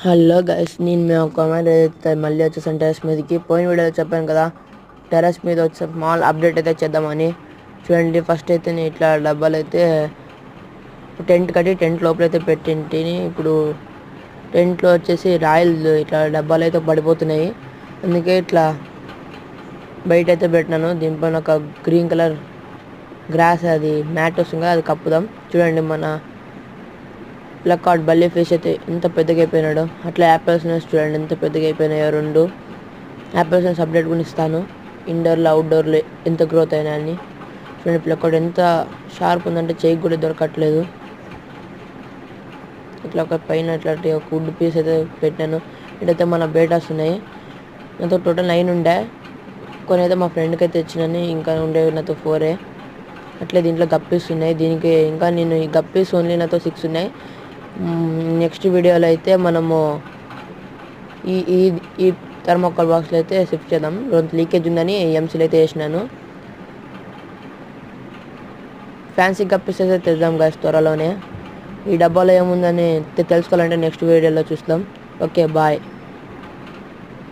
Hello guys, నేను మేము ఒక కామెంట్ అయితే మళ్ళీ వచ్చేసాను టెర్రస్ మీదకి. పోయిన వీడియోలో చెప్పాను కదా, టెర్రస్ మీద వచ్చే స్మాల్ అప్డేట్ అయితే చేద్దామని. చూడండి, ఫస్ట్ అయితే నేను ఇట్లా డబ్బాలు అయితే టెంట్ కట్టి టెంట్ లోపలైతే పెట్టింటిని. ఇప్పుడు టెంట్లో వచ్చేసి రాయలు ఇట్లా డబ్బాలు అయితే పడిపోతున్నాయి. అందుకే ఇట్లా బయట అయితే పెట్టినాను. దీనిపైన ఒక గ్రీన్ కలర్ గ్రాస్ అది మ్యాట్ వస్తుంది కదా, అది కప్పుదాం. చూడండి, మన ప్లకార్డ్ బల్లీ ఫిష్ అయితే ఎంత పెద్దగా అయిపోయినాడు. అట్లా యాపిల్స్ చూడండి ఎంత పెద్దగా అయిపోయినాయో. 2 యాపిల్స్ అప్డేట్ కూడా ఇస్తాను, ఇండోర్లో అవుట్డోర్లో ఎంత గ్రోత్ అయినాయని. చూడండి, ప్లకార్డ్ ఎంత షార్ప్ ఉందంటే చేయికి కూడా దొరకట్లేదు. ఇట్లా ఒక పైన ఇట్లాంటి ఒక వుడ్ పీస్ అయితే పెట్టాను. ఇటైతే మన బేటాస్ ఉన్నాయి. నాతో టోటల్ 9 ఉండే, కొన్ని అయితే మా ఫ్రెండ్కి అయితే ఇచ్చినాను. ఇంకా ఉండేవి నాతో 4. అట్లే దీంట్లో గప్పీస్ ఉన్నాయి. దీనికి ఇంకా నేను ఈ గప్పీస్ ఓన్లీ నాతో 6 ఉన్నాయి. నెక్స్ట్ వీడియోలో అయితే మనము ఈ ఈ ఈ థర్మోకాల్ బాక్స్లో అయితే షిఫ్ట్ చేద్దాం. లీకేజ్ ఉందని ఎంసీలు అయితే వేసినాను. ఫ్యాన్సీ గప్పీస్ అయితే తెద్దాం గాయస్ త్వరలోనే. ఈ డబ్బాలో ఏముందని తెలుసుకోవాలంటే నెక్స్ట్ వీడియోలో చూస్తాం. Okay, bye.